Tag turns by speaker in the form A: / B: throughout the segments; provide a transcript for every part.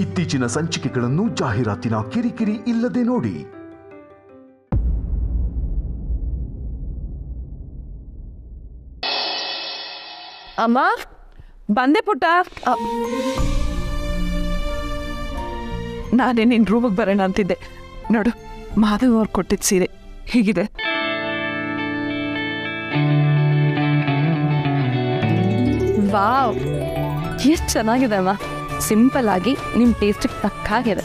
A: ಇತ್ತೀಚಿನ ಸಂಚಿಕೆಗಳನ್ನು ಜಾಹೀರಾತಿನ ಕಿರಿಕಿರಿ ಇಲ್ಲದೆ ನೋಡಿ.
B: ಅಮ್ಮ ಬಂದೆ ಪುಟ್ಟ. ನಾನೇ ನಿನ್ನ ರೂಮಿಗೆ ಬರೋಣ ಅಂತಿದ್ದೆ. ನೋಡು, ಮಾಧವ್ ಅವ್ರು ಕೊಟ್ಟಿದ್ದ ಸೀರೆ ಹೀಗಿದೆ.
C: ವಾವ್, ಎಷ್ಟು ಚೆನ್ನಾಗಿದೆ ಅಮ್ಮ. ಸಿಂಪಲ್ ಆಗಿ ನಿಮ್ಮ ಟೇಸ್ಟಿಗೆ ತಕ್ಕ ಹಾಗಿದೆ.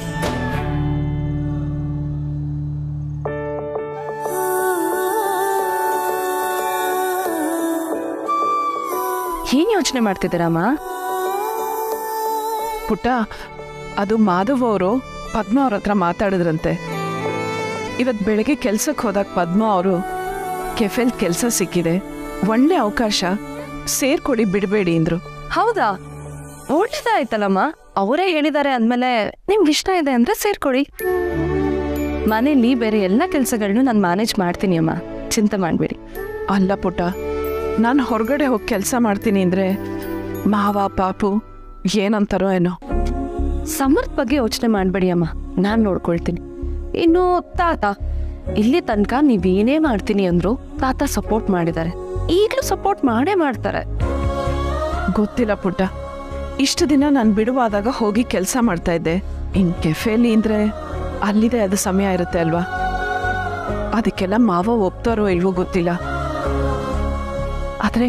C: ಏನ್ ಯೋಚನೆ ಮಾಡ್ತಿದ್ದೀರಮ್ಮ?
B: ಪುಟ್ಟ, ಅದು ಮಾಧವ್ ಅವರು ಪದ್ಮ ಅವ್ರ ಹತ್ರ ಮಾತಾಡಿದ್ರಂತೆ. ಇವತ್ತು ಬೆಳಗ್ಗೆ ಕೆಲ್ಸಕ್ಕೆ ಹೋದಾಗ ಪದ್ಮ ಅವರು ಕೆಫೆಲ್ ಕೆಲಸ ಸಿಕ್ಕಿದೆ, ಒಳ್ಳೆ ಅವಕಾಶ, ಸೇರ್ಕೊಡಿ ಬಿಡಬೇಡಿ ಅಂದ್ರು.
C: ಹೌದಾ? ಒಳ್ಳೇದಾಯ್ತಲ್ಲಮ್ಮ. ಅವರೇ ಹೇಳಿದ್ದಾರೆ ಅಂದಮೇಲೆ ನಿಮ್ಗೆ ಇಷ್ಟ ಇದೆ ಅಂದ್ರೆ ಸೇರ್ಕೊಡಿ. ಮನೇಲಿ ಬೇರೆ ಎಲ್ಲ ಕೆಲಸಗಳನ್ನೂ ನಾನು ಮ್ಯಾನೇಜ್ ಮಾಡ್ತೀನಿ ಅಮ್ಮ, ಚಿಂತೆ ಮಾಡಬೇಡಿ.
B: ಅಲ್ಲ ಪುಟ್ಟ, ನಾನು ಹೊರಗಡೆ ಹೋಗಿ ಕೆಲಸ ಮಾಡ್ತೀನಿ ಅಂದ್ರೆ ಮಾವ ಪಾಪು ಏನಂತಾರೋ ಏನೋ.
C: ಸಮರ್ಥ್ ಬಗ್ಗೆ ಯೋಚನೆ ಮಾಡಬೇಡಿ ಅಮ್ಮ, ನಾನು ನೋಡ್ಕೊಳ್ತೀನಿ. ಇನ್ನು ತಾತ, ಇಲ್ಲಿ ತನಕ ನೀವೇನೇ ಮಾಡ್ತೀನಿ ಅಂದ್ರು ತಾತ ಸಪೋರ್ಟ್ ಮಾಡಿದ್ದಾರೆ, ಈಗಲೂ ಸಪೋರ್ಟ್ ಮಾಡೇ ಮಾಡ್ತಾರೆ.
B: ಗೊತ್ತಿಲ್ಲ ಪುಟ್ಟ, ಇಷ್ಟು ದಿನ ನಾನು ಬಿಡುವಾದಾಗ ಹೋಗಿ ಕೆಲಸ ಮಾಡ್ತಾ ಇದ್ದೆ. ಇನ್ ಕೆಫೆಲಿ ಅಂದ್ರೆ ಅಲ್ಲಿದೆ ಅದು ಸಮಯ ಇರುತ್ತೆ ಅಲ್ವಾ, ಅದಕ್ಕೆಲ್ಲ ಮಾವ ಒಪ್ತಾರೋ ಇಲ್ವೋ ಗೊತ್ತಿಲ್ಲ. ಆದ್ರೆ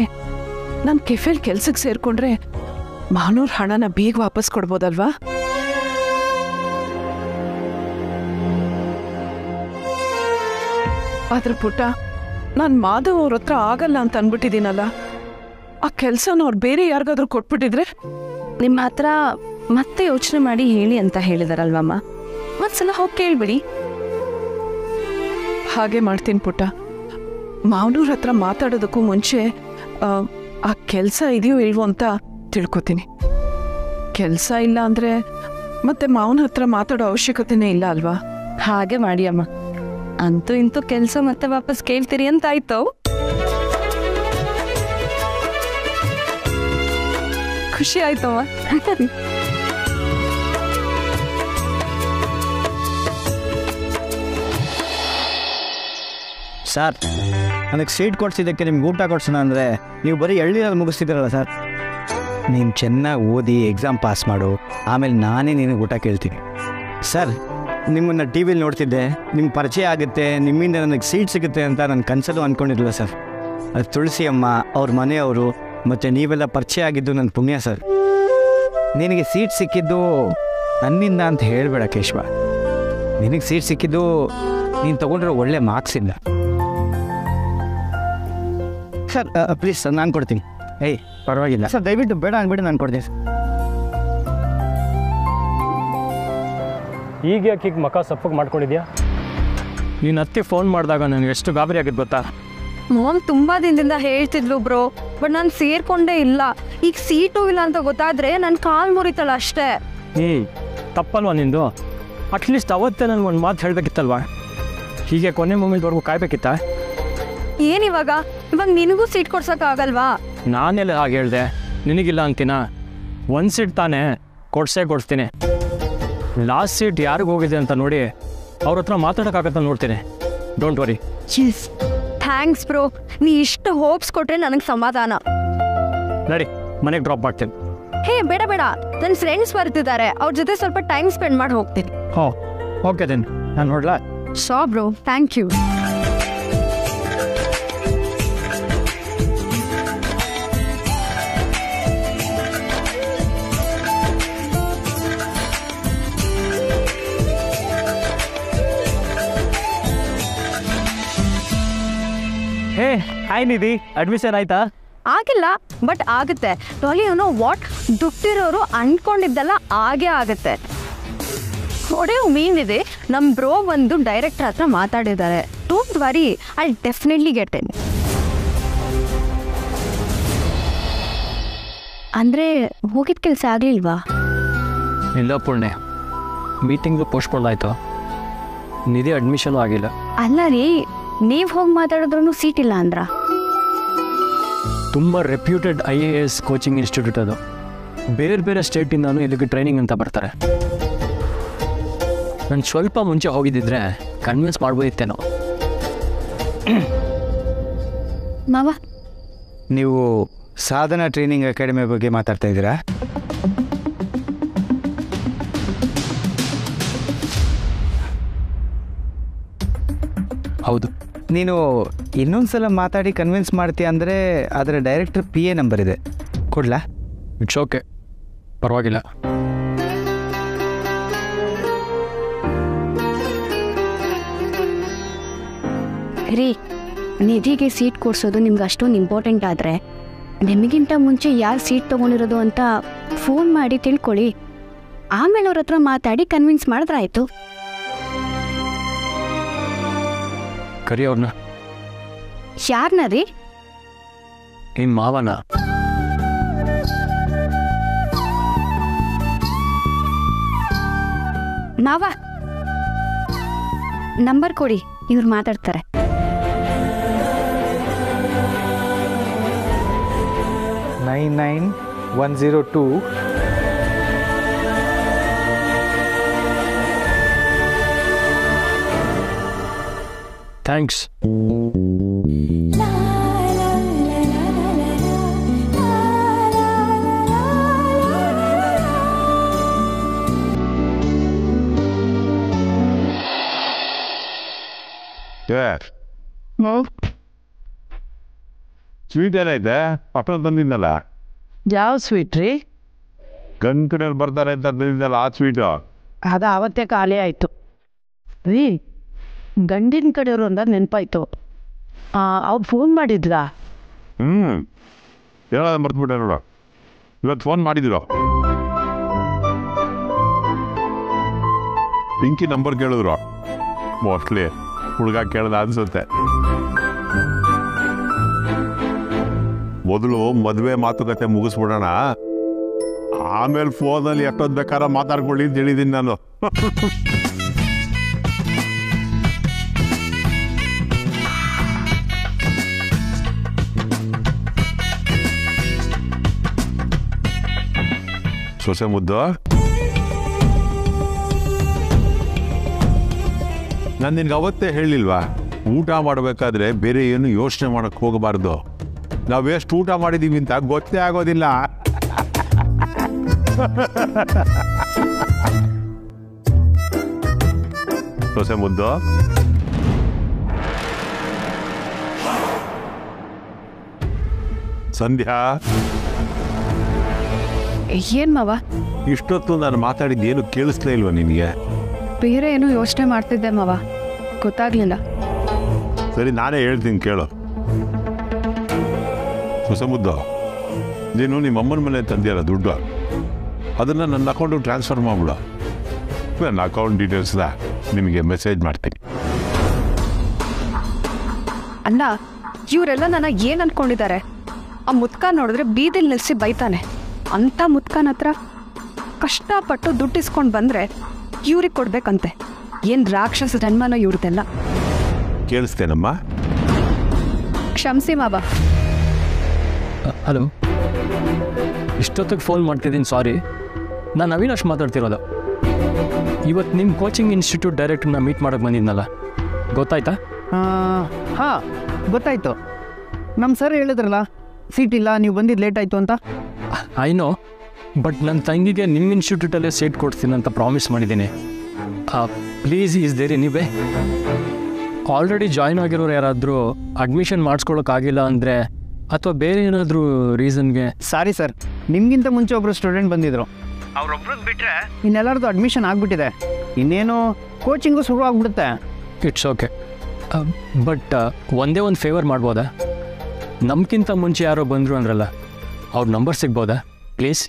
B: ನಾನು ಕೆಫೆಲ್ ಕೆಲ್ಸಕ್ಕೆ ಸೇರ್ಕೊಂಡ್ರೆ ಮಾನೂರ್ ಹಣನ ಬೇಗ ವಾಪಸ್ ಕೊಡ್ಬೋದಲ್ವಾ? ಆದ್ರೆ ಪುಟ್ಟ, ನಾನು ಮಾಧವ್ ಅವ್ರ ಹತ್ರ ಆಗಲ್ಲ ಅಂತ ಅನ್ಬಿಟ್ಟಿದ್ದೀನಲ್ಲ, ಆ ಕೆಲ್ಸನ ಅವ್ರು ಬೇರೆ ಯಾರಿಗಾದ್ರೂ ಕೊಟ್ಬಿಟ್ಟಿದ್ರೆ?
C: ನಿಮ್ಮ ಹತ್ರ ಮತ್ತೆ ಯೋಚನೆ ಮಾಡಿ ಹೇಳಿ ಅಂತ ಹೇಳಿದಾರಲ್ವಮ್ಮ, ಒಂದ್ಸಲ ಹೋಗಿ ಕೇಳ್ಬಿಡಿ.
B: ಹಾಗೆ ಮಾಡ್ತೀನಿ ಪುಟ್ಟ. ಮಾವನೂರ್ ಹತ್ರ ಮಾತಾಡೋದಕ್ಕೂ ಮುಂಚೆ ಆ ಕೆಲಸ ಇದೆಯೋ ಇಲ್ವೋ ಅಂತ ತಿಳ್ಕೊತೀನಿ. ಕೆಲಸ ಇಲ್ಲ ಅಂದ್ರೆ ಮತ್ತೆ ಮಾವನ ಹತ್ರ ಮಾತಾಡೋ ಅವಶ್ಯಕತೆನೇ ಇಲ್ಲ ಅಲ್ವಾ?
C: ಹಾಗೆ ಮಾಡಿ ಅಮ್ಮ. ಅಂತೂ ಇಂತೂ ಕೆಲಸ ಮತ್ತೆ ವಾಪಸ್ ಕೇಳ್ತೀರಿ ಅಂತ ಆಯ್ತು. ಖುಷಿ ಆಯ್ತಮ್ಮ.
D: ಸರ್, ನನಗೆ ಸೀಟ್ ಕೊಡ್ಸಿದ್ದಕ್ಕೆ ನಿಮ್ಗೆ ಊಟ ಕೊಡ್ಸೋಣ ಅಂದರೆ ನೀವು ಬರೀ ಎಳ್ಳಿನಲ್ಲಿ ಮುಗಿಸ್ತಿದ್ದೀರಲ್ಲ ಸರ್. ನೀನು ಚೆನ್ನಾಗಿ ಓದಿ ಎಕ್ಸಾಮ್ ಪಾಸ್ ಮಾಡು, ಆಮೇಲೆ ನಾನೇ ನಿನಗೆ ಊಟ ಕೇಳ್ತೀನಿ. ಸರ್, ನಿಮ್ಮನ್ನು ಟಿ ವಿಲಿ ನೋಡ್ತಿದ್ದೆ, ನಿಮ್ಗೆ ಪರಿಚಯ ಆಗುತ್ತೆ, ನಿಮ್ಮಿಂದ ನನಗೆ ಸೀಟ್ ಸಿಗುತ್ತೆ ಅಂತ ನನ್ನ ಕನಸಲ್ಲೂ ಅಂದ್ಕೊಂಡಿರಲಿಲ್ಲ ಸರ್. ಅದು ತುಳಸಿ ಅಮ್ಮ, ಅವ್ರ ಮನೆಯವರು ಮತ್ತು ನೀವೆಲ್ಲ ಪರಿಚಯ ಆಗಿದ್ದು ನನ್ನ ಪುಣ್ಯ ಸರ್. ನಿನಗೆ ಸೀಟ್ ಸಿಕ್ಕಿದ್ದು ನನ್ನಿಂದ ಅಂತ ಹೇಳಬೇಡ ಕೇಶವ. ನಿನಗೆ ಸೀಟ್ ಸಿಕ್ಕಿದ್ದು ನೀನು ತೊಗೊಂಡಿರೋ ಒಳ್ಳೆ ಮಾರ್ಕ್ಸಿಂದ. ಸರ್ ಪ್ಲೀಸ್ ಸರ್, ನಾನು ಕೊಡ್ತೀನಿ. ಏಯ್ ಪರವಾಗಿಲ್ಲ ಸರ್, ದಯವಿಟ್ಟು ಬೇಡ ಅಂದ್ಬಿಟ್ಟು ನಾನು ಕೊಡ್ತೀನಿ ಸರ್.
E: ಈಗ ಯಾಕೆ ಈಗ ಮಕ್ಕ ಸಪ್ಪಗೆ ಮಾಡ್ಕೊಂಡಿದ್ಯಾ? ನೀನು ಅತ್ತೆ ಫೋನ್ ಮಾಡಿದಾಗ ನನಗೆ ಎಷ್ಟು ಗಾಬರಿ ಆಗಿದ್ದು ಗೊತ್ತಾ?
C: ಮಾಮ್ ತುಂಬಾ ದಿನದಿಂದ ಹೇಳ್ತಿದ್ಲು ಬ್ರೋ, ಬಟ್ ನಾನು ಸೇರ್ಕೊಂಡೇ ಇಲ್ಲ. ಈಗ ಸೀಟು ಇಲ್ಲ ಅಂತ ಗೊತ್ತಾದ್ರೆ ನನ್ನ ಕಾಲು ಮುರಿತಾಳ ಅಷ್ಟೇ.
E: ತಪ್ಪಲ್ವಾ ನಿಂದು? ಅಟ್ಲೀಸ್ಟ್ ಅವತ್ತೇ ನನಗೆ ಒಂದು ಮಾತು ಹೇಳಬೇಕಿತ್ತಲ್ವಾ? ಹೀಗೆ ಕೊನೆ ಮೂಮೆಂಟ್ವರೆಗೂ ಕಾಯ್ಬೇಕಿತ್ತಾ?
C: ಏನಿವಾಗ ನಿನಗೂ ಸೀಟ್ ಕೊಡ್ಸೋಕ್ಕಾಗಲ್ವಾ?
E: ನಾನೆಲ್ಲ ಹಾಗೆ ಹೇಳಿದೆ, ನಿನಗಿಲ್ಲ ಅಂತೀನಾ? ಒಂದು ಸೀಟ್ ತಾನೇ, ಕೊಡ್ಸ್ತೀನಿ. ಲಾಸ್ಟ್ ಸೀಟ್ ಯಾರಿಗೆ ಹೋಗಿದೆ ಅಂತ ನೋಡಿ ಅವ್ರ ಹತ್ರ ಮಾತಾಡೋಕ್ಕಾಗತ್ತ ನೋಡ್ತೀನಿ. Don't worry.
C: ಥ್ಯಾಂಕ್ಸ್ ಬ್ರೋ, ನೀ ಇಷ್ಟು ಹೋಪ್ಸ್ ಕೊಟ್ರೆ ನನಗೆ ಸಮಾಧಾನ.
E: ನಡಿ, ಮನೆಗೆ ಡ್ರಾಪ್ ಮಾಡ್ತೀನಿ.
C: ಹೇ ಬೇಡ ಬೇಡ, ನನ್ನ ಫ್ರೆಂಡ್ಸ್ ಬರ್ತಿದ್ದಾರೆ, ಅವ್ರ ಜೊತೆ ಸ್ವಲ್ಪ ಟೈಮ್ ಸ್ಪೆಂಡ್ ಮಾಡಿ ಹೋಗ್ತೀನಿ.
E: ಓಕೆ ದೆನ್, ನಾನು ನೋಡ್ಲಾ?
C: Show bro, thank you.
E: Hey hi Nidhi, admission ಆಯ್ತಾ?
C: ಆಗಿಲ್ಲ, ಬಟ್ ಆಗುತ್ತೆ. ಯು ವಾಟ್, ದುಡ್ಡಿರೋರು ಅನ್ಕೊಂಡಿದ್ದೆಲ್ಲ ಆಗೇ ಆಗುತ್ತೆ. ಒಡೆ ಮೀನಿದೆ, ನಮ್ಮ ಬ್ರೋ ಒಂದು ಡೈರೆಕ್ಟರ್ ಹತ್ರ ಮಾತಾಡಿದ್ದಾರೆ. Don't worry, I definitely get in. ಅಂದರೆ ಹೋಗಿದ ಕೆಲಸ ಆಗಲಿಲ್ವಾ?
E: ಇಲ್ಲ ಪುಣ್ಯ, ಮೀಟಿಂಗು ಪೋಸ್ಟ್ಪೋನ್ ಆಯಿತು, ನಿಧಿ ಅಡ್ಮಿಷನು ಆಗಿಲ್ಲ.
C: ಅಲ್ಲ ರೀ, ನೀವು ಹೋಗಿ ಮಾತಾಡಿದ್ರೂ ಸೀಟ್ ಇಲ್ಲ ಅಂದ್ರ?
E: ತುಂಬ ರೆಪ್ಯೂಟೆಡ್ IAS ಕೋಚಿಂಗ್ ಇನ್ಸ್ಟಿಟ್ಯೂಟ್ ಅದು. ಬೇರೆ ಬೇರೆ ಸ್ಟೇಟಿಂದನೂ ಇಲ್ಲಿಗೆ ಟ್ರೈನಿಂಗ್ ಅಂತ ಬರ್ತಾರೆ. ನಾನು ಸ್ವಲ್ಪ ಮುಂಚೆ ಹೋಗಿದ್ದಿದ್ರೆ ಕನ್ವಿನ್ಸ್ ಮಾಡ್ಬೋದಿತ್ತೇನೋ.
C: ಮಾವ,
D: ನೀವು ಸಾಧನಾ ಟ್ರೈನಿಂಗ್ ಅಕಾಡೆಮಿ ಬಗ್ಗೆ ಮಾತಾಡ್ತಾ ಇದ್ದೀರಾ?
E: ಹೌದು.
D: ನೀನು ಇನ್ನೊಂದು ಸಲ ಮಾತಾಡಿ ಕನ್ವಿನ್ಸ್ ಮಾಡ್ತೀಯ ಅಂದರೆ ಅದರ ಡೈರೆಕ್ಟರ್ PA ನಂಬರ್ ಇದೆ, ಕೊಡ್ಲಾ?
E: ಇಟ್ಸ್ ಓಕೆ, ಪರವಾಗಿಲ್ಲ.
C: ರೀ, ನಿಧಿಗೆ ಸೀಟ್ ಕೊಡ್ಸೋದು ನಿಮ್ಗೆ ಅಷ್ಟೊಂದು ಇಂಪಾರ್ಟೆಂಟ್ ಆದರೆ ನಿಮಗಿಂತ ಮುಂಚೆ ಯಾರು ಸೀಟ್ ತೊಗೊಂಡಿರೋದು ಅಂತ ಫೋನ್ ಮಾಡಿ ತಿಳ್ಕೊಳ್ಳಿ. ಆಮೇಲೆ ಅವ್ರ ಹತ್ರ ಮಾತಾಡಿ ಕನ್ವಿನ್ಸ್ ಮಾಡಿದ್ರಾಯ್ತು.
E: ಕರಿ ಅವ್ರನ್ನ.
C: ಯಾರನ್ನ ರೀ?
E: ನಿಮ್ಮ ಮಾವನ.
C: ಮಾವ, ನಂಬರ್ ಕೊಡಿ, ಇವ್ರು ಮಾತಾಡ್ತಾರೆ.
D: Nine 9102
E: thanks.
F: ಸ್ವೀಟ್ ಏನೈತೆ? ಪಕ್ಕದ ತಂದಿದ್ದಲ್ಲ,
B: ಯಾವ ಸ್ವೀಟ್ ರೀ?
F: ಗಂಟನಲ್ಲಿ ಬರ್ತಾರೆ ಅಂತ ತಂದಿದ್ದಲ್ಲ, ಆ ಸ್ವೀಟು.
B: ಅದು ಆವತ್ತೇ ಖಾಲಿ ಆಯಿತು ರೀ. ಗಂಡಿನ ಕಡೆಯವರು ಅಂದ ನೆನಪಾಯ್ತು. ಅವ್ರು ಫೋನ್ ಮಾಡಿದ್ರಾ?
F: ಹೇಳೋದು ಮರ್ತ್ಬಿಟ್ಟೆ ನೋಡು. ಇವತ್ತು ಫೋನ್ ಮಾಡಿದ್ರು. ಪಿಂಕಿ ನಂಬರ್ ಕೇಳಿದ್ರು. ಮೋಸ್ಟ್ಲಿ ಹುಡುಗ ಕೇಳ್ದ ಅನ್ಸುತ್ತೆ. ಮೊದಲು ಮದುವೆ ಮಾತುಕತೆ ಮುಗಿಸ್ಬಿಡೋಣ, ಆಮೇಲೆ ಫೋನಲ್ಲಿ ಎಷ್ಟೊತ್ತು ಬೇಕಾದ್ರೆ ಮಾತಾಡ್ಕೊಳ್ಳಿ ಅಂತ ಹೇಳಿದ್ದೀನಿ ನಾನು. ಸೊಸೆ ಮುದ್ದು, ನಾನು ನಿನ್ಗೆ ಅವತ್ತೇ ಹೇಳಿಲ್ವಾ, ಊಟ ಮಾಡಬೇಕಾದ್ರೆ ಬೇರೆ ಏನು ಯೋಚನೆ ಮಾಡಕ್ಕೆ ಹೋಗಬಾರ್ದು. ನಾವು ಎಷ್ಟು ಊಟ ಮಾಡಿದ್ದೀವಿ ಅಂತ ಗೊತ್ತೇ ಆಗೋದಿಲ್ಲ. ಸೊಸೆ ಮುದ್ದು, ಸಂಧ್ಯಾ,
C: ಏನ್ ಮಾವ?
F: ಇಷ್ಟೊತ್ತು ನಾನು ಮಾತಾಡಿದ್ದು ಏನು ಕೇಳಿಸ್ಲೇ ಇಲ್ವಾ ನಿನಗೆ?
C: ಬೇರೆ ಏನೋ ಯೋಚನೆ ಮಾಡ್ತಿದ್ದೆ ಮಾವ, ಗೊತ್ತಾಗ್ಲಿಲ್ಲ.
F: ಸರಿ, ನಾನೇ ಹೇಳ್ತೀನಿ ಕೇಳು. ಹೊಸ ಮುದ್ದು, ನೀನು ನಿಮ್ಮ ಅಮ್ಮನ ಮನೆ ತಂದೆಯಲ್ಲ ದುಡ್ಡು, ಅದನ್ನು ನನ್ನ ಅಕೌಂಟಿಗೆ ಟ್ರಾನ್ಸ್ಫರ್ ಮಾಡಿಬಿಡು. ನನ್ನ ಅಕೌಂಟ್ ಡೀಟೇಲ್ಸ್ನ ನಿಮಗೆ ಮೆಸೇಜ್ ಮಾಡ್ತೀನಿ.
C: ಅಲ್ಲ, ಇವರೆಲ್ಲ ನನ್ನ ಏನು ಅನ್ಕೊಂಡಿದ್ದಾರೆ? ಆ ಮುತ್ಕ ನೋಡಿದ್ರೆ ಬೀದಿಲ್ ನಿಲ್ಲಿಸಿ ಬೈತಾನೆ. ಅಂಥ ಮುತ್ಕನ ಹತ್ರ ಕಷ್ಟಪಟ್ಟು ದುಡ್ಡಿಸ್ಕೊಂಡು ಬಂದರೆ ಇವ್ರಿಗೆ ಕೊಡ್ಬೇಕಂತೆ. ಏನು ರಾಕ್ಷಸ ಜನ್ಮನೋ ಇವ್ರದೆಲ್ಲ.
F: ಕೇಳಿಸ್ತೇನಮ್ಮ?
C: ಕ್ಷಮಿಸಿ ಮಾವ.
E: ಹಲೋ, ಇಷ್ಟೊತ್ತಿಗೆ ಫೋನ್ ಮಾಡ್ತಿದ್ದೀನಿ, ಸಾರಿ. ನಾನು ಅವಿನಾಶ್ ಮಾತಾಡ್ತಿರೋದು. ಇವತ್ತು ನಿಮ್ಮ ಕೋಚಿಂಗ್ ಇನ್ಸ್ಟಿಟ್ಯೂಟ್ ಡೈರೆಕ್ಟ್ರನ್ನ ಮೀಟ್ ಮಾಡೋಕ್ಕೆ ಬಂದಿದ್ನಲ್ಲ, ಗೊತ್ತಾಯ್ತಾ?
D: ಹಾಂ, ಗೊತ್ತಾಯ್ತು. ನಮ್ಮ ಸರ್ ಹೇಳಿದ್ರಲ್ಲ ಸೀಟ್ ಇಲ್ಲ, ನೀವು ಬಂದಿದ್ದು ಲೇಟ್ ಆಯಿತು ಅಂತ.
E: ಐನೋ, ಬಟ್ ನನ್ನ ತಂಗಿಗೆ ನಿಮ್ಮ ಇನ್ಸ್ಟಿಟ್ಯೂಟಲ್ಲೇ ಸೀಟ್ ಕೊಡ್ತೀನಿ ಅಂತ ಪ್ರಾಮಿಸ್ ಮಾಡಿದ್ದೀನಿ. Please, is there anyway? Already join ಆಗಿರೋರು ಯಾರಾದರೂ ಅಡ್ಮಿಷನ್ ಮಾಡಿಸ್ಕೊಳ್ಳೋಕ್ಕಾಗಿಲ್ಲ ಅಂದರೆ, ಅಥವಾ ಬೇರೆ ಏನಾದರೂ ರೀಸನ್ಗೆ?
D: ಸಾರಿ ಸರ್, ನಿಮಗಿಂತ ಮುಂಚೆ ಒಬ್ಬರು ಸ್ಟೂಡೆಂಟ್ ಬಂದಿದ್ರು. ಅವ್ರೊಬ್ರಿಗೆ ಬಿಟ್ಟರೆ ಇನ್ನೆಲ್ಲರದು ಅಡ್ಮಿಷನ್ ಆಗಿಬಿಟ್ಟಿದೆ. ಇನ್ನೇನು ಕೋಚಿಂಗು ಶುರು ಆಗಿಬಿಡುತ್ತೆ.
E: ಇಟ್ಸ್ ಓಕೆ, ಬಟ್ ಒಂದೇ ಒಂದು ಫೇವರ್ ಮಾಡ್ಬೋದಾ? ನಮ್ಗಿಂತ ಮುಂಚೆ ಯಾರೋ ಬಂದರು ಅಂದ್ರಲ್ಲ, ಅವ್ರ ನಂಬರ್ ಸಿಗ್ಬೋದಾ ಪ್ಲೀಸ್?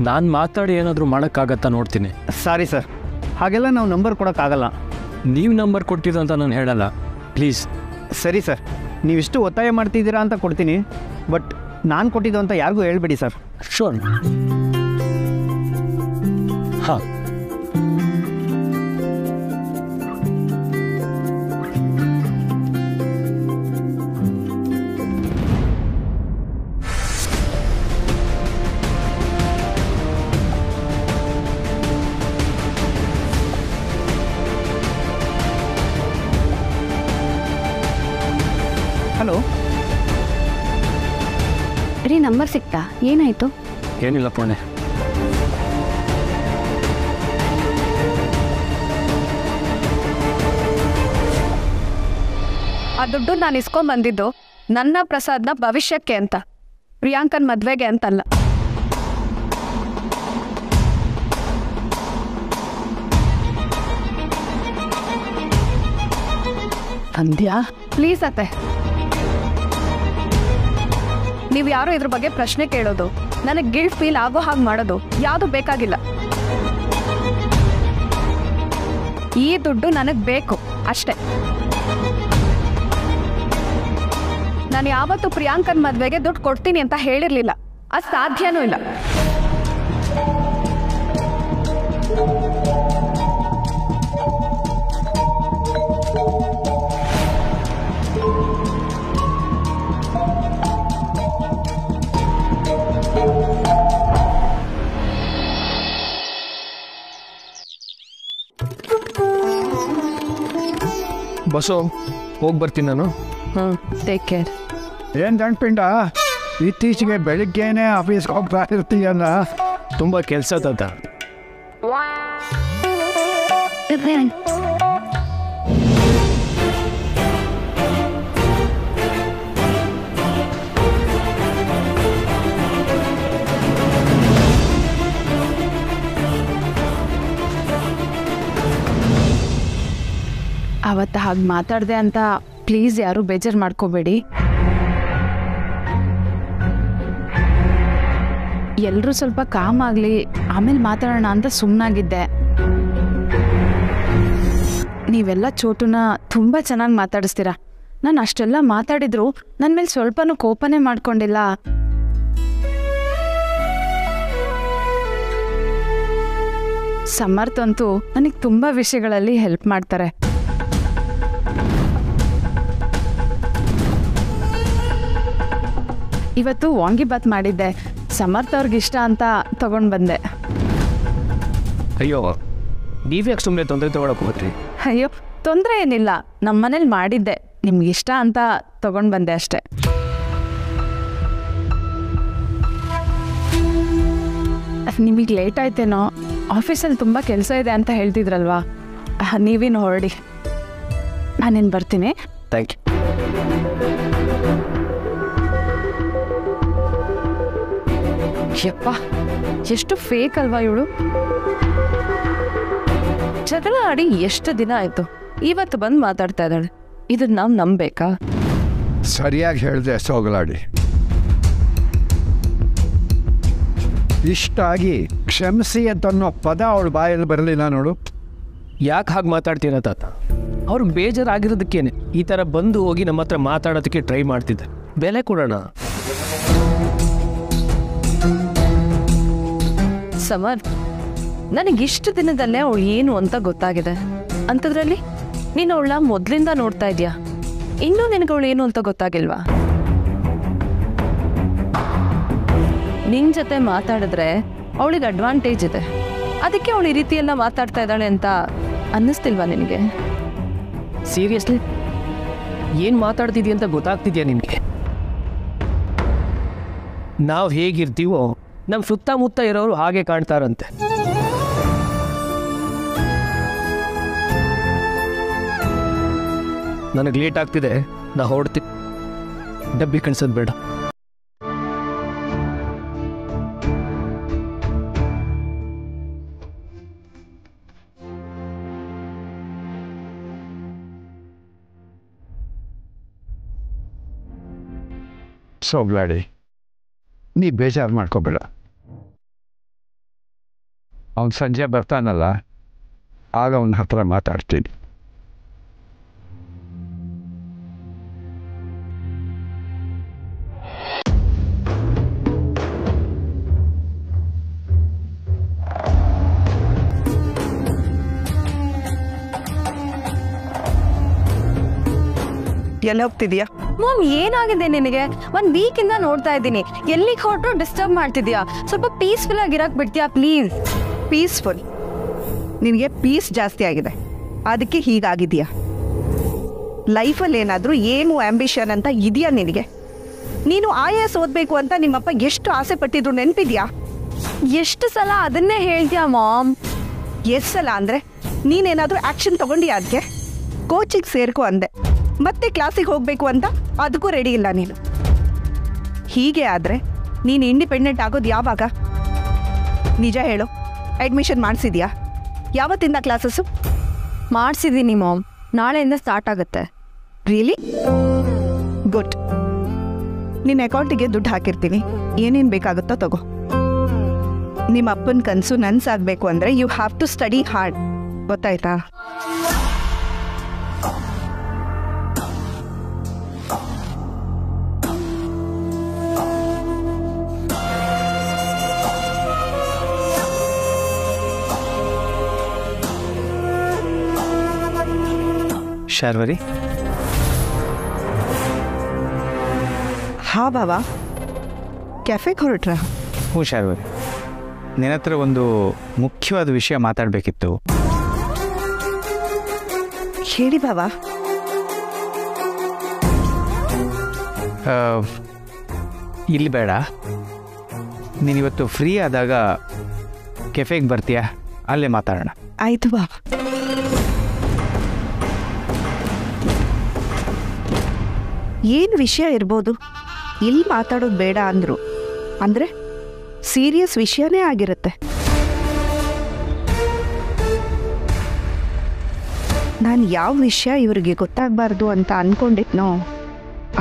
E: ನಾನು ಮಾತಾಡಿ ಏನಾದರೂ ಮಾಡೋಕ್ಕಾಗತ್ತಾ ನೋಡ್ತೀನಿ.
D: ಸಾರಿ ಸರ್, ಹಾಗೆಲ್ಲ ನಾವು ನಂಬರ್ ಕೊಡೋಕ್ಕಾಗಲ್ಲ.
E: ನೀವು ನಂಬರ್ ಕೊಟ್ಟಿದ್ದು ಅಂತ ನಾನು ಹೇಳಲ್ಲ, ಪ್ಲೀಸ್.
D: ಸರಿ ಸರ್, ನೀವಿಷ್ಟು ಒತ್ತಾಯ ಮಾಡ್ತಿದ್ದೀರಾ ಅಂತ ಕೊಡ್ತೀನಿ, ಬಟ್ ನಾನು ಕೊಟ್ಟಿದ್ದು ಅಂತ ಯಾರಿಗೂ ಹೇಳ್ಬೇಡಿ ಸರ್.
E: ಶೋರ್. ಹಾಂ,
C: ನಂಬರ್ ಸಿಕ್ತಾ? ಏನಾಯ್ತು?
E: ಏನಿಲ್ಲ ಪುಣ್ಯ.
C: ಆ ದುಡ್ಡು ನಾನು ಇಸ್ಕೊಂಡ್ ಬಂದಿದ್ದು ನನ್ನ ಪ್ರಸಾದ್ನ ಭವಿಷ್ಯಕ್ಕೆ ಅಂತ, ಪ್ರಿಯಾಂಕನ್ ಮದ್ವೆಗೆ ಅಂತಲ್ಲ.
B: ಅಂದ್ಯಾ?
C: ಪ್ಲೀಸ್ ಅತ್ತೆ, ನೀವು ಯಾರೋ ಇದ್ರ ಬಗ್ಗೆ ಪ್ರಶ್ನೆ ಕೇಳೋದು, ನನಗೆ ಗಿಲ್ಟ್ ಫೀಲ್ ಆಗೋ ಹಾಗೆ ಮಾಡೋದು ಯಾವುದು ಬೇಕಾಗಿಲ್ಲ. ಈ ದುಡ್ಡು ನನಗೆ ಬೇಕು ಅಷ್ಟೇ. ನಾನು ಯಾವತ್ತೂ ಪ್ರಿಯಾಂಕನ್ ಮದ್ವೆಗೆ ದುಡ್ಡು ಕೊಡ್ತೀನಿ ಅಂತ ಹೇಳಿರ್ಲಿಲ್ಲ, ಅದು ಸಾಧ್ಯನೂ ಇಲ್ಲ.
E: ಬಸ್ಸು ಹೋಗಿ ಬರ್ತೀನಿ ನಾನು.
B: Take care.
D: ಏನು ಗಂಟ್ಪಿಂಡ, ಇತ್ತೀಚೆಗೆ ಬೆಳಿಗ್ಗೆನೇ ಆಫೀಸ್ಗೆ ಹೋಗ್ತಾ ಇರ್ತೀಯಲ್ಲ?
E: ತುಂಬ ಕೆಲಸ ತಾತ.
B: ಅವತ್ತು ಹಾಗೆ ಮಾತಾಡಿದೆ ಅಂತ ಪ್ಲೀಸ್ ಯಾರು ಬೇಜಾರು ಮಾಡ್ಕೋಬೇಡಿ. ಎಲ್ಲರೂ ಸ್ವಲ್ಪ ಕಾಮ್ ಆಗಲಿ ಆಮೇಲೆ ಮಾತಾಡೋಣ ಅಂತ ಸುಮ್ಮನಾಗಿದ್ದೆ. ನೀವೆಲ್ಲ ಚೋಟುನ ತುಂಬ ಚೆನ್ನಾಗಿ ಮಾತಾಡಿಸ್ತೀರಾ. ನಾನು ಅಷ್ಟೆಲ್ಲ ಮಾತಾಡಿದ್ರು ನನ್ನ ಮೇಲೆ ಸ್ವಲ್ಪನೂ ಕೋಪನೇ ಮಾಡ್ಕೊಂಡಿಲ್ಲ. ಸಮರ್ಥ್ ಅಂತೂ ನನಗೆ ತುಂಬ ವಿಷಯಗಳಲ್ಲಿ ಹೆಲ್ಪ್ ಮಾಡ್ತಾರೆ. ಇವತ್ತು ವಾಂಗಿಬಾತ್ ಮಾಡಿದ್ದೆ, ಸಮರ್ಥ್ ಅವ್ರಿಗಿಷ್ಟ ಅಂತ ತಗೊಂಡು ಬಂದೆ.
E: ಅಯ್ಯೋ, ನೀವ್ಯಾಕೆ ಸುಮ್ಮನೆ ತೊಂದರೆ ತೊಗೊಳಕ್ಕೆ ಹೋಗ್ರಿ?
B: ಅಯ್ಯೋ, ತೊಂದರೆ ಏನಿಲ್ಲ, ನಮ್ಮ ಮನೇಲಿ ಮಾಡಿದ್ದೆ, ನಿಮ್ಗಿಷ್ಟ ಅಂತ ತಗೊಂಡು ಬಂದೆ ಅಷ್ಟೆ. ನಿಮಗೆ ಲೇಟ್ ಆಯ್ತೇನೋ, ಆಫೀಸಲ್ಲಿ ತುಂಬ ಕೆಲಸ ಇದೆ ಅಂತ ಹೇಳ್ತಿದ್ರಲ್ವಾ, ನೀವೇನು ಹೊರಡಿ, ನಾನೇನು ಬರ್ತೀನಿ.
E: Thank you.
B: ಯಪ್ಪ, ಎಷ್ಟು ಫೇಕ್ ಅಲ್ವಾ ಇವಳು. ಜಗಳ ಆಡಿ ಎಷ್ಟು ದಿನ ಆಯ್ತು, ಇವತ್ತು ಬಂದು ಮಾತಾಡ್ತಾ ಇದ್ದಾಳೆ. ಇದನ್ನ ನಾವು ನಂಬೇಕಾ?
G: ಸರಿಯಾಗಿ ಹೇಳಿದೆ ಸೋಗಲಾಡಿ. ಇಷ್ಟಾಗಿ ಕ್ಷಮಿಸಿ ಅಂತನ್ನೋ ಪದ ಅವಳ ಬಾಯಲ್ಲಿ ಬರಲಿಲ್ಲ ನೋಡು.
E: ಯಾಕೆ ಹಾಗೆ ಮಾತಾಡ್ತೀರ ತಾತ? ಅವ್ರಿಗೆ ಬೇಜಾರಾಗಿರೋದಕ್ಕೇನೆ ಈ ಥರ ಬಂದು ಹೋಗಿ ನಮ್ಮ ಹತ್ರ ಮಾತಾಡೋದಕ್ಕೆ ಟ್ರೈ ಮಾಡ್ತಿದ್ದೆ. ಬೆಲೆ ಕೊಡೋಣ.
B: ಸಮರ್ಥ್, ನನಗಿಷ್ಟು ದಿನದಲ್ಲೇ ಅವಳು ಏನು ಅಂತ ಗೊತ್ತಾಗಿದೆ. ಅಂಥದ್ರಲ್ಲಿ ನೀನು ಅವಳ ಮೊದಲಿಂದ ನೋಡ್ತಾ ಇದೆಯಾ, ಇನ್ನೂ ನಿನಗೆ ಅವಳು ಏನು ಅಂತ ಗೊತ್ತಾಗಿಲ್ವಾ? ನಿನ್ನ ಜೊತೆ ಮಾತಾಡಿದ್ರೆ ಅವಳಿಗೆ ಅಡ್ವಾಂಟೇಜ್ ಇದೆ, ಅದಕ್ಕೆ ಅವಳು ಈ ರೀತಿಯೆಲ್ಲ ಮಾತಾಡ್ತಾ ಇದ್ದಾಳೆ ಅಂತ ಅನ್ನಿಸ್ತಿಲ್ವಾ ನಿನಗೆ?
E: ಸೀರಿಯಸ್ಲಿ ಏನು ಮಾತಾಡ್ತಿದ್ಯ ಅಂತ ಗೊತ್ತಾಗ್ತಿದ್ಯಾ ನಿನಗೆ? ನಾವು ಹೇಗಿರ್ತೀವೋ ನಮ್ಮ ಸುತ್ತಮುತ್ತ ಇರೋರು ಹಾಗೆ ಕಾಣ್ತಾರಂತೆ. ನನಗೆ ಲೇಟ್ ಆಗ್ತಿದೆ, ನಾ ಹೊರಡ್ತೀನಿ. ಡಬ್ಬಿ ಕಣ್ಸೋದು ಬೇಡ.
G: ಸೋಗಲಾಡಿ, ನೀ ಬೇಜಾರು ಮಾಡ್ಕೋಬೇಡ. ಅವನು ಸಂಜೆ ಬರ್ತಾನಲ್ಲ, ಆಗ ಅವನ ಹತ್ರ ಮಾತಾಡ್ತೀನಿ.
B: ಎಲ್ಲಿ ಹೋಗ್ತಿದ್ಯಾ?
C: ಮಾಮ್, ಏನಾಗಿದೆ ನಿನಗೆ? 1 ವೀಕಿಂದ ನೋಡ್ತಾ ಇದ್ದೀನಿ, ಎಲ್ಲಿಗೆ ಹೊರಟು ಡಿಸ್ಟರ್ಬ್ ಮಾಡ್ತಿದ್ಯಾ? ಸ್ವಲ್ಪ ಪೀಸ್ಫುಲ್ ಆಗಿರಕ್ ಬಿಡ್ತೀಯಾ ಪ್ಲೀಸ್?
H: ಪೀಸ್ಫುಲ್? ನಿನಗೆ ಪೀಸ್ ಜಾಸ್ತಿ ಆಗಿದೆ, ಅದಕ್ಕೆ ಹೀಗಾಗಿದೆಯಾ? ಲೈಫಲ್ಲಿ ಏನಾದರೂ ಏನು ಆ್ಯಂಬಿಷನ್ ಅಂತ ಇದೆಯಾ ನಿನಗೆ? ನೀನು IAS ಓದಬೇಕು ಅಂತ ನಿಮ್ಮಪ್ಪ ಎಷ್ಟು ಆಸೆ ಪಟ್ಟಿದ್ರು ನೆನಪಿದ್ಯಾ?
C: ಎಷ್ಟು ಸಲ ಅದನ್ನೇ ಹೇಳ್ತೀಯಾ ಮಾಮ್?
H: ಎಷ್ಟು ಸಲ ಅಂದರೆ ನೀನೇನಾದರೂ ಆ್ಯಕ್ಷನ್ ತೊಗೊಂಡಿಯಾ? ಅದಕ್ಕೆ ಕೋಚಿಗೆ ಸೇರ್ಕೊ ಅಂದೆ, ಮತ್ತೆ ಕ್ಲಾಸಿಗೆ ಹೋಗಬೇಕು ಅಂತ ಅದಕ್ಕೂ ರೆಡಿ ಇಲ್ಲ ನೀನು. ಹೀಗೆ ಆದರೆ ನೀನು ಇಂಡಿಪೆಂಡೆಂಟ್ ಆಗೋದು ಯಾವಾಗ? ನಿಜ ಹೇಳು, ಅಡ್ಮಿಷನ್ ಮಾಡಿಸಿದ್ಯಾ? ಯಾವತ್ತಿಂದ ಕ್ಲಾಸಸ್ಸು?
C: ಮಾಡಿಸಿದ್ದೀನಿ ಮಾಮ್, ನಾಳೆಯಿಂದ ಸ್ಟಾರ್ಟ್ ಆಗುತ್ತೆ.
H: Really good. ನಿನ್ನ ಅಕೌಂಟಿಗೆ ದುಡ್ಡು ಹಾಕಿರ್ತೀನಿ, ಏನೇನು ಬೇಕಾಗುತ್ತೋ ತಗೋ. ನಿಮ್ಮ ಅಪ್ಪನ ಕನಸು ನನ್ಸಾಗಬೇಕು ಅಂದರೆ you have to study hard, ಗೊತ್ತಾಯ್ತಾ?
D: ಶಾರ್ವರಿ,
H: ಹಾ ಬಾಬಾ, ಕೆಫೆಗೆ ಹೊರಟ್ರ?
D: ಹ್ಞೂ ಶಾರ್ವರಿ, ನಿನ್ನ ಹತ್ರ ಒಂದು ಮುಖ್ಯವಾದ ವಿಷಯ ಮಾತಾಡಬೇಕಿತ್ತು.
H: ಹೇಳಿ ಬಾಬಾ.
D: ಇಲ್ಲಿ ಬೇಡ, ನೀನಿವತ್ತು ಫ್ರೀ ಆದಾಗ ಕೆಫೆಗೆ ಬರ್ತೀಯಾ? ಅಲ್ಲೇ ಮಾತಾಡೋಣ.
H: ಆಯಿತು ಬಾಬಾ. ಏನು ವಿಷಯ ಇರ್ಬೋದು? ಇಲ್ಲಿ ಮಾತಾಡೋದು ಬೇಡ ಅಂದರು ಅಂದರೆ ಸೀರಿಯಸ್ ವಿಷಯನೇ ಆಗಿರುತ್ತೆ. ನಾನು ಯಾವ ವಿಷಯ ಇವ್ರಿಗೆ ಗೊತ್ತಾಗಬಾರ್ದು ಅಂತ ಅಂದ್ಕೊಂಡಿದ್ನೋ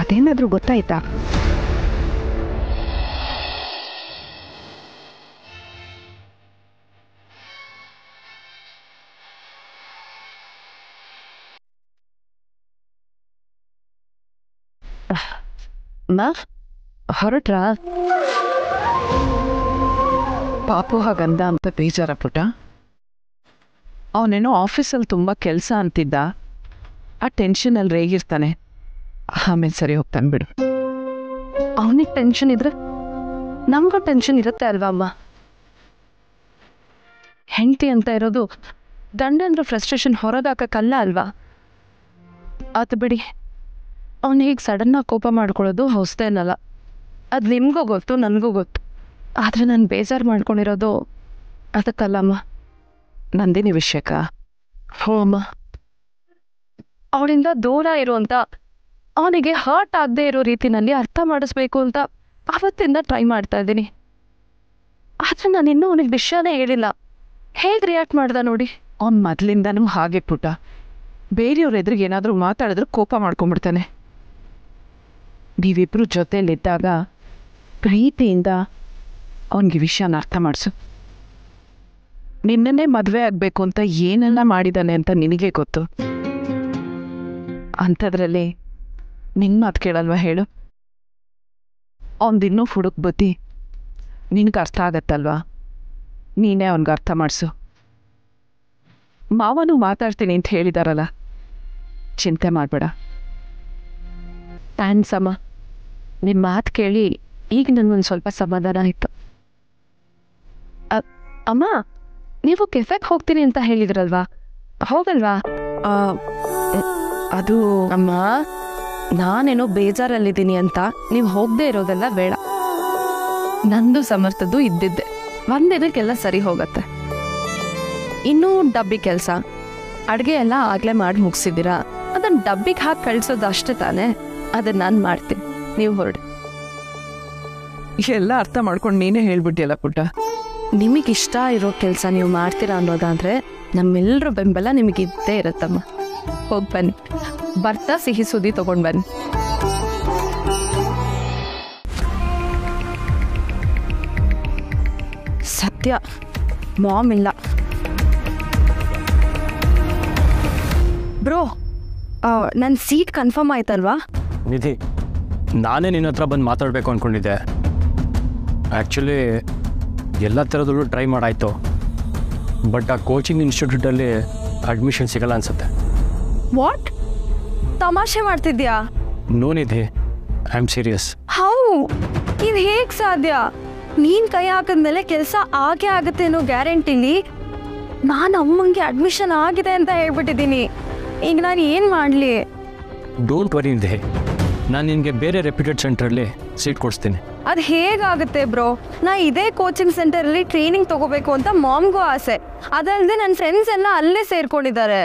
H: ಅದೇನಾದರೂ ಗೊತ್ತಾಯ್ತಾ?
B: ಹೊರಟ್ರಾ? ಪಾಪು ಹಾಗಂದ ಅಂತ ಬೇಜಾರ ಪುಟ? ಅವನೇನೋ ಆಫೀಸಲ್ಲಿ ತುಂಬ ಕೆಲಸ ಅಂತಿದ್ದ, ಆ ಟೆನ್ಷನಲ್ಲಿ ರೇಗಿರ್ತಾನೆ. ಆಮೇಲೆ ಸರಿ ಹೋಗ್ತಾನೆ ಬಿಡು.
C: ಅವನಿಗೆ ಟೆನ್ಷನ್ ಇದ್ರೆ ನಮಗೂ ಟೆನ್ಷನ್ ಇರುತ್ತೆ ಅಲ್ವಾ ಅಮ್ಮ? ಹೆಂಡತಿ ಅಂತ ಇರೋದು ಗಂಡಂದ್ರ ಫ್ರಸ್ಟ್ರೇಷನ್ ಹೊರದಾಕಲ್ಲ ಅಲ್ವಾ? ಆತು ಬಿಡಿ, ಅವನು ಹೀಗೆ ಸಡನ್ನಾಗಿ ಕೋಪ ಮಾಡ್ಕೊಳ್ಳೋದು ಹೊಸದೇನಲ್ಲ. ಅದು ನಿಮಗೂ ಗೊತ್ತು, ನನಗೂ ಗೊತ್ತು. ಆದರೆ ನಾನು ಬೇಜಾರು ಮಾಡ್ಕೊಂಡಿರೋದು ಅದಕ್ಕಲ್ಲಮ್ಮ.
B: ನಂದಿನಿ ವಿಷಯಕ್ಕ?
C: ಹೋ ಅಮ್ಮ, ಅವಳಿಂದ ದೂರ ಇರುವಂತ, ಅವನಿಗೆ ಹರ್ಟ್ ಆಗದೆ ಇರೋ ರೀತಿನಲ್ಲಿ ಅರ್ಥ ಮಾಡಿಸ್ಬೇಕು ಅಂತ ಅವತ್ತಿಂದ ಟ್ರೈ ಮಾಡ್ತಾ ಇದ್ದೀನಿ. ಆದರೆ ನಾನು ಇನ್ನೂ ಅವನಿಗೆ ವಿಷಯನೇ ಹೇಳಿಲ್ಲ. ಹೇಗೆ ರಿಯಾಕ್ಟ್ ಮಾಡ್ದ ನೋಡಿ.
B: ಅವ್ನು ಮೊದಲಿಂದನೂ ಹಾಗೆ ಪುಟ, ಬೇರೆಯವ್ರ ಎದುರಿಗೆ ಏನಾದರೂ ಮಾತಾಡಿದ್ರೆ ಕೋಪ ಮಾಡ್ಕೊಂಬಿಡ್ತಾನೆ. ನೀವಿಬ್ಬರು ಜೊತೆಯಲ್ಲಿದ್ದಾಗ ಪ್ರೀತಿಯಿಂದ ಅವನಿಗೆ ವಿಷಯನ ಅರ್ಥ ಮಾಡಿಸು. ನಿನ್ನನ್ನೇ ಮದುವೆ ಆಗಬೇಕು ಅಂತ ಏನೆಲ್ಲ ಮಾಡಿದ್ದಾನೆ ಅಂತ ನಿನಗೆ ಗೊತ್ತು. ಅಂಥದ್ರಲ್ಲಿ ನಿನ್ನ ಮಾತು ಕೇಳಲ್ವ ಹೇಳು? ಅವನದಿನ್ನೂ ಹುಡುಕ್ ಬುದ್ಧಿ ನಿನಗೆ ಅರ್ಥ ಆಗತ್ತಲ್ವಾ? ನೀನೇ ಅವನಿಗೆ ಅರ್ಥ ಮಾಡಿಸು. ಮಾವನು ಮಾತಾಡ್ತೀನಿ ಅಂತ ಹೇಳಿದಾರಲ್ಲ, ಚಿಂತೆ ಮಾಡಬೇಡ.
C: ಥ್ಯಾಂಕ್ಸ್ ಅಮ್ಮ, ನಿಮ್ಮ ಮಾತು ಕೇಳಿ ಈಗ ನನಗೊಂದು ಸ್ವಲ್ಪ ಸಮಾಧಾನ ಆಯಿತು. ಅಮ್ಮ, ನೀವು ಕೆಫೆಗೆ ಹೋಗ್ತೀನಿ ಅಂತ ಹೇಳಿದ್ರಲ್ವಾ, ಹೋಗಲ್ವಾ?
B: ಅದು
C: ಅಮ್ಮ, ನಾನೇನೋ ಬೇಜಾರಲ್ಲಿದ್ದೀನಿ ಅಂತ ನೀವು ಹೋಗದೆ ಇರೋದೆಲ್ಲ ಬೇಡ. ನಂದು ಸಮರ್ಥದ್ದು ಇದ್ದಿದ್ದೆ, ಒಂದಿನಕ್ಕೆಲ್ಲ ಸರಿ ಹೋಗತ್ತೆ. ಇನ್ನೂ ಡಬ್ಬಿ ಕೆಲಸ, ಅಡುಗೆ ಎಲ್ಲ ಆಗಲೇ ಮಾಡಿ ಮುಗಿಸಿದ್ದೀರಾ, ಅದನ್ನು ಡಬ್ಬಿಗೆ ಹಾಕಿ ಕಳಿಸೋದು ಅಷ್ಟೇ ತಾನೇ. ಅದನ್ನು ನಾನು ಮಾಡ್ತೀನಿ, ನೀವು ಹೊರಡಿ.
B: ಎಲ್ಲ ಅರ್ಥ ಮಾಡ್ಕೊಂಡು ನೀನೇ ಹೇಳ್ಬಿಟ್ಟಿಯಲ್ಲ ಪುಟ್ಟ.
C: ನಿಮಗಿಷ್ಟ ಇರೋ ಕೆಲಸ ನೀವು ಮಾಡ್ತೀರಾ ಅನ್ನೋದಾದರೆ ನಮ್ಮೆಲ್ಲರ ಬೆಂಬಲ ನಿಮಗಿದ್ದೇ ಇರುತ್ತಮ್ಮ. ಹೋಗಿ ಬನ್ನಿ, ಬರ್ತಾ ಸಿಹಿ ಸುದ್ದಿ ತೊಗೊಂಡು ಬನ್ನಿ. ಸತ್ಯ, ಮಾಮ್ ಇಲ್ಲ. ಬ್ರೋ, ನನ್ನ ಸೀಟ್ ಕನ್ಫರ್ಮ್ ಆಯ್ತಲ್ವಾ?
E: ನಿಧಿ, ನಾನೇ ನಿನ್ನ ಹತ್ರ ಬಂದು ಮಾತಾಡಬೇಕು ಅಂದ್ಕೊಂಡಿದ್ದೆ. ಆ್ಯಕ್ಚುಲಿ ಎಲ್ಲ ಥರದಲ್ಲೂ ಟ್ರೈ ಮಾಡಾಯಿತು, ಬಟ್ ಆ ಕೋಚಿಂಗ್ ಇನ್ಸ್ಟಿಟ್ಯೂಟಲ್ಲಿ ಅಡ್ಮಿಷನ್ ಸಿಗಲ್ಲ ಅನಿಸುತ್ತೆ.
C: ವಾಟ್? ತಮಾಷೆ ಮಾಡ್ತಿದ್ಯಾ?
E: No Nidhi, I am serious.
C: How, ಇದು ಹೇಗೆ ಸಾಧ್ಯ? ನೀನು ಕೈ ಹಾಕಿದ್ಮೇಲೆ ಕೆಲಸ ಆಗೇ ಆಗುತ್ತೆ ಅನ್ನೋ ಗ್ಯಾರಂಟಿಲಿ ನಾನು ಅಮ್ಮಂಗೆ ಅಡ್ಮಿಷನ್ ಆಗಿದೆ ಅಂತ ಹೇಳ್ಬಿಟ್ಟಿದ್ದೀನಿ. ಈಗ ನಾನು ಏನು ಮಾಡಲಿ?
E: ಡೋಂಟ್ ವರಿ ನಿಧಿ, ನಾನು ನಿನಗೆ ಬೇರೆ ರೆಪ್ಯೂಟೆಡ್ ಸೆಂಟ್ರಲ್ಲಿ ಸೀಟ್ ಕೊಡಿಸ್ತೀನಿ.
C: ಅದು ಹೇಗಾಗುತ್ತೆ ಬ್ರೋ? ನಾ ಇದೇ ಕೋಚಿಂಗ್ ಸೆಂಟರಲ್ಲಿ ಟ್ರೈನಿಂಗ್ ತಗೋಬೇಕು ಅಂತ ಮಾಮ್ಗೂ ಆಸೆ. ಅದಲ್ಲದೆ ನನ್ನ ಫ್ರೆಂಡ್ಸ್ ಎಲ್ಲ ಅಲ್ಲೇ ಸೇರ್ಕೊಂಡಿದ್ದಾರೆ.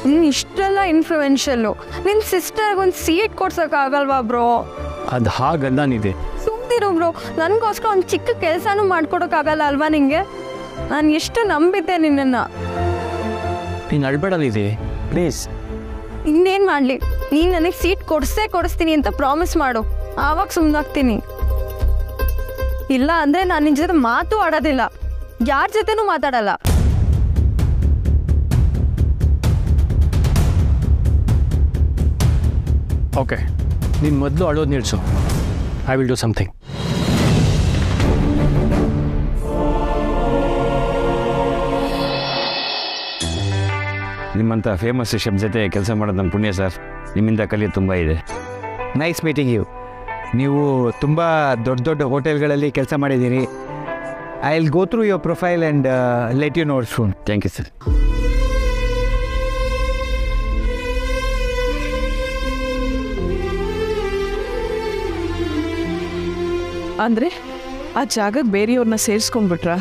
C: ನೀನು ಇಷ್ಟೆಲ್ಲ ಇನ್ಫ್ಲೂಯೆನ್ಷಿಯಲ್ಲು, ನಿನ್ನ ಸಿಸ್ಟರ್ಗೊಂದು ಸೀಟ್ ಕೊಡ್ಸೋಕ್ಕಾಗಲ್ವಾ ಬ್ರೋ?
E: ಅದು ಹಾಗಲ್ಲ ನಿಧಿ.
C: ಸುಮ್ಮನಿರು ಬ್ರೋ, ನನಗೋಸ್ಕರ ಒಂದು ಚಿಕ್ಕ ಕೆಲಸನೂ ಮಾಡ್ಕೊಡೋಕ್ಕಾಗಲ್ಲ ಅಲ್ವಾ ನಿಂಗೆ? ನಾನು ಎಷ್ಟು ನಂಬಿದ್ದೆ ನಿನ್ನನ್ನು.
E: ನೀನು ಅಳ್ಬೇಡ ನಿಧಿ, ಪ್ಲೀಸ್.
C: ಇನ್ನೇನು ಮಾಡಲಿ, ನೀನು ನನಗೆ ಸೀಟ್ ಕೊಡಿಸ್ತೀನಿ ಅಂತ ಪ್ರಾಮಿಸ್ ಮಾಡು, ಆವಾಗ ಸುಮ್ಮನಾಗ್ತೀನಿ. ಇಲ್ಲ ಅಂದರೆ ನಾನು ನಿನ್ನ ಜೊತೆ ಮಾತು ಆಡೋದಿಲ್ಲ, ಯಾರ ಜೊತೆನೂ ಮಾತಾಡಲ್ಲ.
E: ಓಕೆ, ನೀನು ಮೊದಲು ಅಳೋದು ನಿಲ್ಲಿಸು. I will do something.
D: ನಿಮ್ಮಂಥ ಫೇಮಸ್ ಶೆಫ್ ಜೊತೆ ಕೆಲಸ ಮಾಡೋದು ನನ್ನ ಪುಣ್ಯ ಸರ್. ನಿಮ್ಮಿಂದ ಕಲಿಯೋದು ತುಂಬ ಇದೆ. Nice meeting you. ನೀವು ತುಂಬ ದೊಡ್ಡ ದೊಡ್ಡ ಹೋಟೆಲ್ಗಳಲ್ಲಿ ಕೆಲಸ ಮಾಡಿದ್ದೀರಿ. I will go through your profile and let you know soon. Thank you sir.
B: ಅಂದರೆ ಆ ಜಾಗಕ್ಕೆ ಬೇರೆಯವ್ರನ್ನ ಸೇರಿಸ್ಕೊಂಡ್ಬಿಟ್ರಾ?